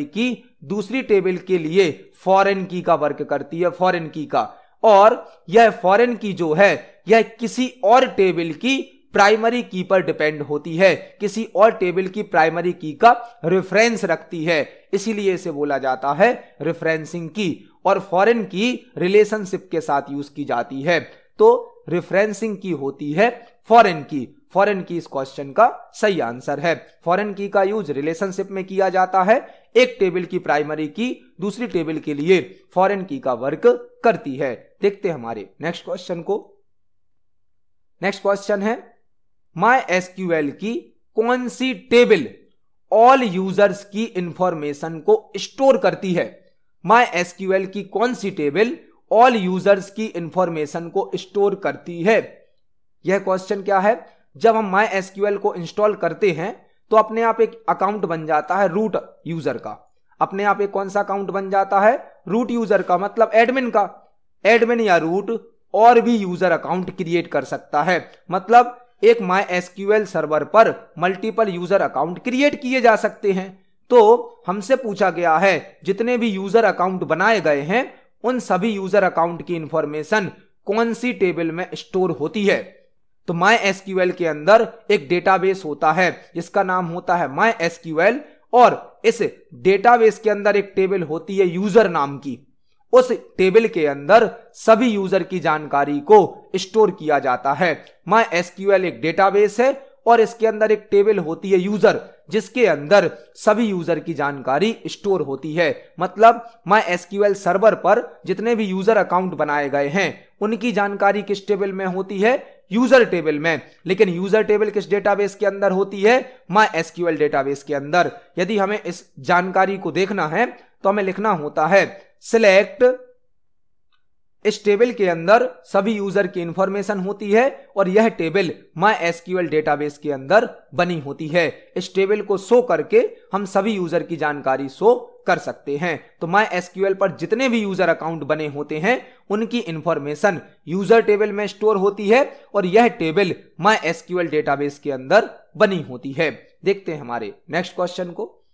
की दूसरी टेबल के लिए फॉरेन की का वर्क करती है, फॉरेन की का। और यह फॉरेन की जो है यह किसी और टेबल की प्राइमरी की पर डिपेंड होती है, किसी और टेबल की प्राइमरी की का रेफरेंस रखती है, इसीलिए इसे बोला जाता है रेफरेंसिंग की। और फॉरेन की रिलेशनशिप के साथ यूज की जाती है, तो रेफरेंसिंग की होती है फॉरेन की। फॉरेन की इस क्वेश्चन का सही आंसर है। फॉरेन की का यूज रिलेशनशिप में किया जाता है, एक टेबल की प्राइमरी की दूसरी टेबल के लिए फॉरेन की का वर्क करती है। देखते हैं हमारे नेक्स्ट क्वेश्चन को। नेक्स्ट क्वेश्चन है, MySQL की कौन सी टेबल ऑल यूजर्स की इंफॉर्मेशन को स्टोर करती है? MySQL की कौन सी टेबल ऑल यूजर्स की इंफॉर्मेशन को स्टोर करती है? यह क्वेश्चन क्या है, जब हम MySQL को इंस्टॉल करते हैं तो अपने आप एक अकाउंट बन जाता है रूट यूजर का। अपने आप एक कौन सा अकाउंट बन जाता है? रूट यूजर का, मतलब एडमिन का। एडमिन या रूट और भी यूजर अकाउंट क्रिएट कर सकता है, मतलब एक MySQL सर्वर पर मल्टीपल यूजर अकाउंट क्रिएट किए जा सकते हैं। तो हमसे पूछा गया है जितने भी यूजर अकाउंट बनाए गए हैं उन सभी यूजर अकाउंट की इंफॉर्मेशन कौन सी टेबल में स्टोर होती है? तो MySQL के अंदर एक डेटाबेस होता है जिसका नाम होता है MySQL, और इस डेटाबेस के अंदर एक टेबल होती है यूजर नाम की। उस टेबल के अंदर सभी यूजर की जानकारी को स्टोर किया जाता है। MySQL एक डेटाबेस है और इसके अंदर एक टेबल होती है यूजर, जिसके अंदर सभी यूजर की जानकारी स्टोर होती है। मतलब MySQL सर्वर पर जितने भी यूजर अकाउंट बनाए गए हैं उनकी जानकारी किस टेबल में होती है? यूजर टेबल में। लेकिन यूजर टेबल किस डेटाबेस के अंदर होती है? MySQL डेटाबेस के अंदर। यदि हमें इस जानकारी को देखना है तो हमें लिखना होता है सिलेक्ट। इस टेबल के अंदर सभी यूजर की इंफॉर्मेशन होती है और यह टेबल MySQL डेटाबेस के अंदर बनी होती है। इस टेबल को शो करके हम सभी यूजर की जानकारी शो कर सकते हैं। तो MySQL पर जितने भी यूजर अकाउंट बने होते हैं उनकी इंफॉर्मेशन यूजर टेबल में स्टोर होती है और यह टेबल MySQL डेटाबेस के अंदर बनी होती है। देखते हैं हमारे नेक्स्ट क्वेश्चन को।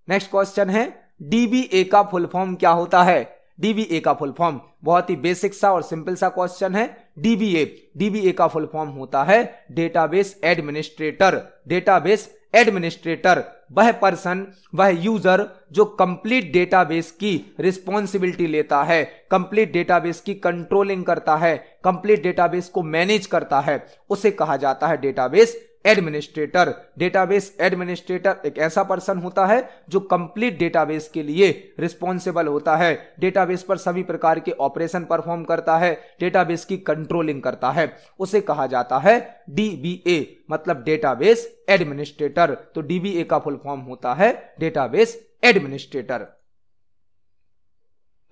नेक्स्ट क्वेश्चन है, DBA का फुल फॉर्म क्या होता है? DBA का फुल फॉर्म बहुत ही बेसिक सा और सिंपल सा क्वेश्चन है। DBA का फुल फॉर्म होता है डेटाबेस एडमिनिस्ट्रेटर। डेटाबेस एडमिनिस्ट्रेटर वह पर्सन, वह यूजर जो कंप्लीट डेटाबेस की रिस्पॉन्सिबिलिटी लेता है, कंप्लीट डेटाबेस की कंट्रोलिंग करता है, कंप्लीट डेटाबेस को मैनेज करता है, उसे कहा जाता है डेटाबेस एडमिनिस्ट्रेटर। डेटाबेस एडमिनिस्ट्रेटर एक ऐसा पर्सन होता है जो कंप्लीट डेटाबेस के लिए रिस्पॉन्सिबल होता है, डेटाबेस पर सभी प्रकार के ऑपरेशन परफॉर्म करता है, डेटाबेस की कंट्रोलिंग करता है, उसे कहा जाता है DBA, मतलब डेटाबेस एडमिनिस्ट्रेटर। तो DBA का फुल फॉर्म होता है डेटाबेस एडमिनिस्ट्रेटर।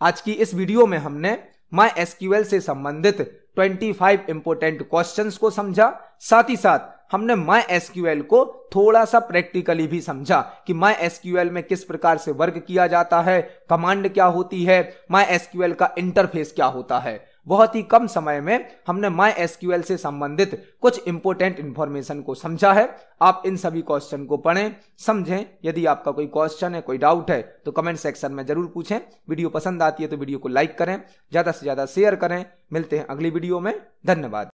आज की इस वीडियो में हमने MySQL से संबंधित 25 इंपोर्टेंट क्वेश्चंस को समझा, साथ ही साथ हमने MySQL को थोड़ा सा प्रैक्टिकली भी समझा कि MySQL में किस प्रकार से वर्क किया जाता है, कमांड क्या होती है, MySQL का इंटरफेस क्या होता है। बहुत ही कम समय में हमने MySQL से संबंधित कुछ इंपोर्टेंट इंफॉर्मेशन को समझा है। आप इन सभी क्वेश्चन को पढ़ें, समझें। यदि आपका कोई क्वेश्चन है, कोई डाउट है तो कमेंट सेक्शन में जरूर पूछें। वीडियो पसंद आती है तो वीडियो को लाइक करें, ज्यादा से ज्यादा शेयर करें। मिलते हैं अगली वीडियो में। धन्यवाद।